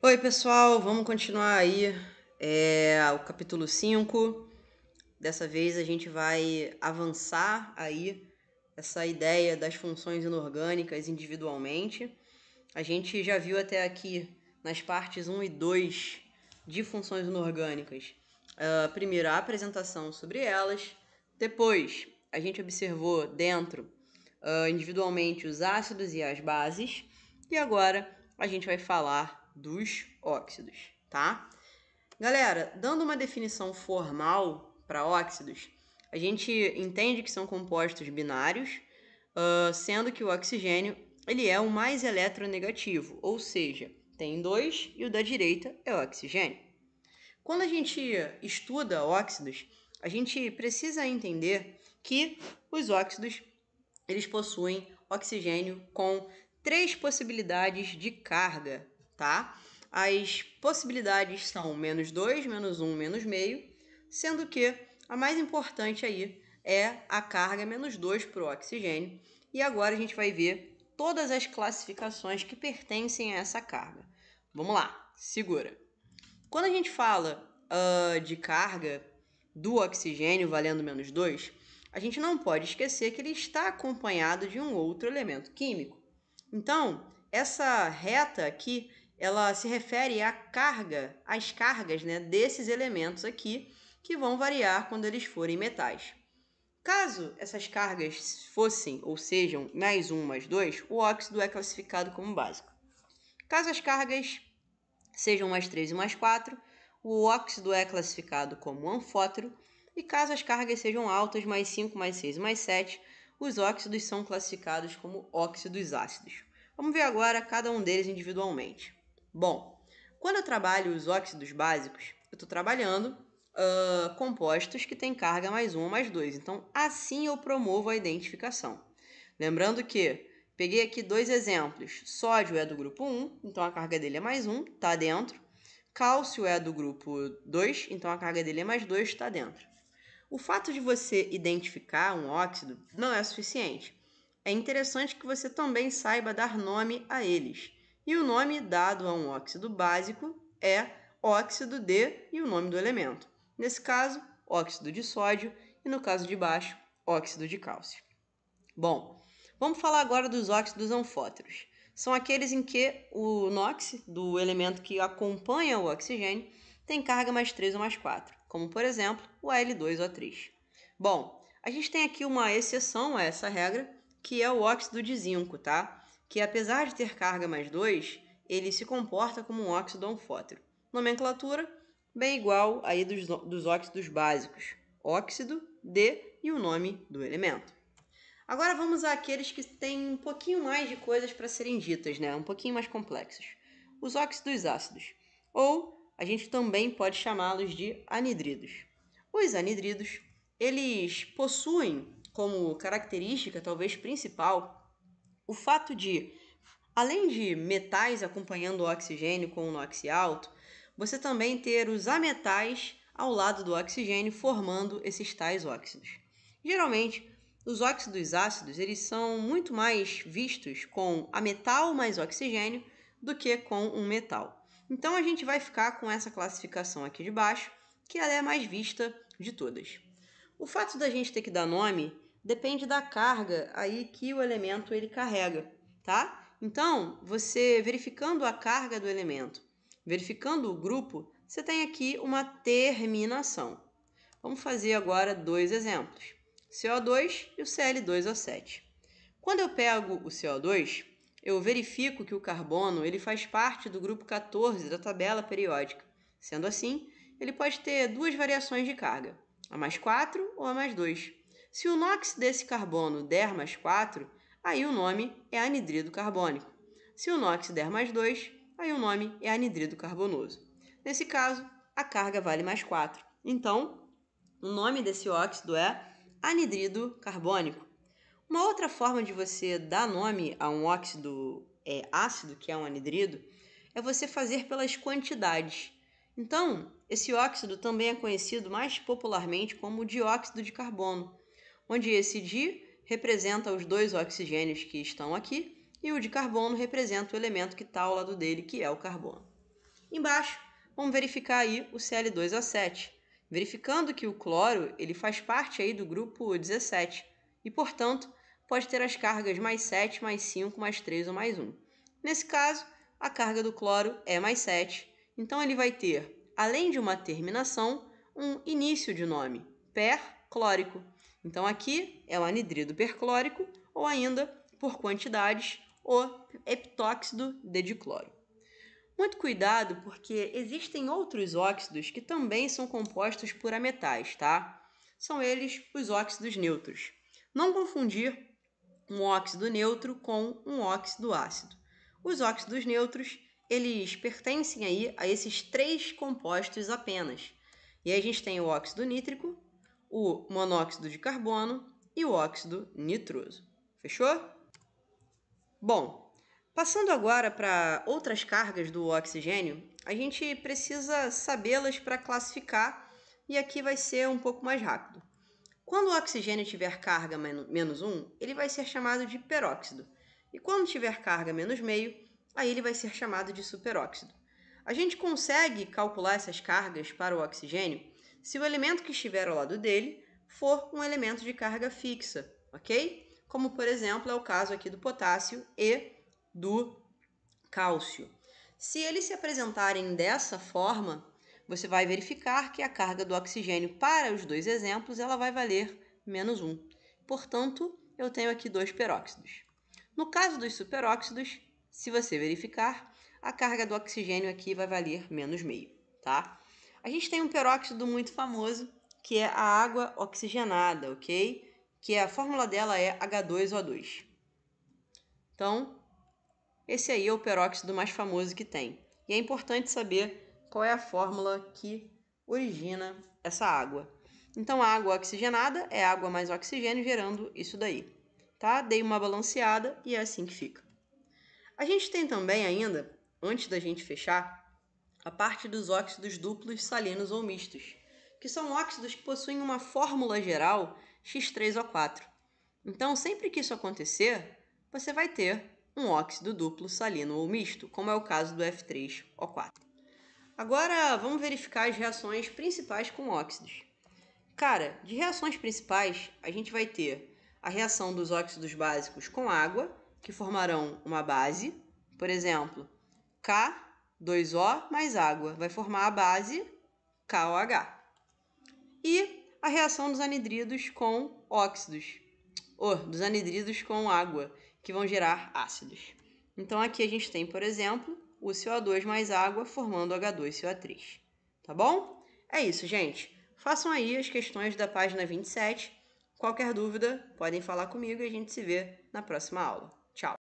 Oi, pessoal, vamos continuar aí o capítulo 5. Dessa vez a gente vai avançar aí essa ideia das funções inorgânicas individualmente. A gente já viu até aqui nas partes 1 e 2 de funções inorgânicas, primeiro a apresentação sobre elas, depois a gente observou dentro individualmente os ácidos e as bases, e agora a gente vai falar dos óxidos, tá? Galera, dando uma definição formal para óxidos, a gente entende que são compostos binários, sendo que o oxigênio ele é o mais eletronegativo, ou seja, tem 2 e o da direita é o oxigênio. Quando a gente estuda óxidos, a gente precisa entender que os óxidos eles possuem oxigênio com 3 possibilidades de carga, tá? As possibilidades são -2, -1, meio, sendo que a mais importante aí é a carga -2 para o oxigênio. E agora a gente vai ver todas as classificações que pertencem a essa carga. Vamos lá, segura. Quando a gente fala de carga do oxigênio valendo -2, a gente não pode esquecer que ele está acompanhado de um outro elemento químico. Então, essa reta aqui, ela se refere à carga, às cargas, né, desses elementos aqui, que vão variar quando eles forem metais. Caso essas cargas fossem ou sejam +1, +2, o óxido é classificado como básico. Caso as cargas sejam +3 e +4, o óxido é classificado como anfótero, e caso as cargas sejam altas, +5, +6 e +7, os óxidos são classificados como óxidos ácidos. Vamos ver agora cada um deles individualmente. Bom, quando eu trabalho os óxidos básicos, eu estou trabalhando compostos que têm carga +1 ou +2, então assim eu promovo a identificação. Lembrando que peguei aqui 2 exemplos. Sódio é do grupo 1, então a carga dele é +1, está dentro. Cálcio é do grupo 2, então a carga dele é +2, está dentro. O fato de você identificar um óxido não é suficiente. É interessante que você também saiba dar nome a eles. E o nome dado a um óxido básico é óxido de e o nome do elemento. Nesse caso, óxido de sódio e no caso de baixo, óxido de cálcio. Bom, vamos falar agora dos óxidos anfóteros. São aqueles em que o NOx, do elemento que acompanha o oxigênio, tem carga +3 ou +4, como por exemplo o Al2O3. Bom, a gente tem aqui uma exceção a essa regra, que é o óxido de zinco, tá? Que apesar de ter carga +2, ele se comporta como um óxido anfótero. Nomenclatura bem igual aí dos óxidos básicos. Óxido de e o nome do elemento. Agora vamos àqueles que têm um pouquinho mais de coisas para serem ditas, né? Um pouquinho mais complexos. Os óxidos ácidos, ou a gente também pode chamá-los de anidridos. Os anidridos, eles possuem como característica, talvez principal, o fato de, além de metais acompanhando o oxigênio com o NOx alto, você também ter os ametais ao lado do oxigênio formando esses tais óxidos. Geralmente, os óxidos ácidos eles são muito mais vistos com ametal mais oxigênio do que com um metal. Então a gente vai ficar com essa classificação aqui de baixo, que ela é a mais vista de todas. O fato da gente ter que dar nome depende da carga aí que o elemento ele carrega, tá? Então, você verificando a carga do elemento, verificando o grupo, você tem aqui uma terminação. Vamos fazer agora 2 exemplos. CO2 e o Cl2O7. Quando eu pego o CO2, eu verifico que o carbono ele faz parte do grupo 14 da tabela periódica. Sendo assim, ele pode ter duas variações de carga, a +4 ou a +2. Se o NOx desse carbono der +4, aí o nome é anidrido carbônico. Se o NOx der +2, aí o nome é anidrido carbonoso. Nesse caso, a carga vale +4. Então, o nome desse óxido é anidrido carbônico. Uma outra forma de você dar nome a um óxido ácido, que é um anidrido, é você fazer pelas quantidades. Então, esse óxido também é conhecido mais popularmente como dióxido de carbono, onde esse di representa os 2 oxigênios que estão aqui e o de carbono representa o elemento que está ao lado dele, que é o carbono. Embaixo, vamos verificar aí o Cl2O7, verificando que o cloro ele faz parte aí do grupo 17 e, portanto, pode ter as cargas mais 7, mais 5, mais 3 ou mais 1. Nesse caso, a carga do cloro é mais 7, então ele vai ter, além de uma terminação, um início de nome, perclórico. Então aqui é o anidrido perclórico ou ainda, por quantidades, o heptóxido de dicloro. Muito cuidado, porque existem outros óxidos que também são compostos por ametais, tá? São eles os óxidos neutros. Não confundir um óxido neutro com um óxido ácido. Os óxidos neutros, eles pertencem aí a esses 3 compostos apenas. E aí a gente tem o óxido nítrico, o monóxido de carbono e o óxido nitroso. Fechou? Bom, passando agora para outras cargas do oxigênio, a gente precisa sabê-las para classificar e aqui vai ser um pouco mais rápido. Quando o oxigênio tiver carga menos 1, ele vai ser chamado de peróxido. E quando tiver carga menos meio, aí ele vai ser chamado de superóxido. A gente consegue calcular essas cargas para o oxigênio se o elemento que estiver ao lado dele for um elemento de carga fixa, ok? Como, por exemplo, é o caso aqui do potássio e do cálcio. Se eles se apresentarem dessa forma, você vai verificar que a carga do oxigênio para os 2 exemplos ela vai valer menos 1. Portanto, eu tenho aqui 2 peróxidos. No caso dos superóxidos, se você verificar, a carga do oxigênio aqui vai valer menos meio, tá? A gente tem um peróxido muito famoso, que é a água oxigenada, ok? Que a fórmula dela é H2O2. Então, esse aí é o peróxido mais famoso que tem. E é importante saber qual é a fórmula que origina essa água. Então, a água oxigenada é água mais oxigênio gerando isso daí. Tá? Dei uma balanceada e é assim que fica. A gente tem também ainda, antes da gente fechar, a parte dos óxidos duplos salinos ou mistos, que são óxidos que possuem uma fórmula geral X3O4. Então, sempre que isso acontecer, você vai ter um óxido duplo salino ou misto, como é o caso do F3O4. Agora, vamos verificar as reações principais com óxidos. Cara, de reações principais, a gente vai ter a reação dos óxidos básicos com água, que formarão uma base. Por exemplo, K2O mais água vai formar a base KOH. E a reação dos anidridos com óxidos, dos anidridos com água, que vão gerar ácidos. Então aqui a gente tem, por exemplo, o CO2 mais água formando H2CO3. Tá bom? É isso, gente. Façam aí as questões da página 27. Qualquer dúvida, podem falar comigo e a gente se vê na próxima aula. Tchau!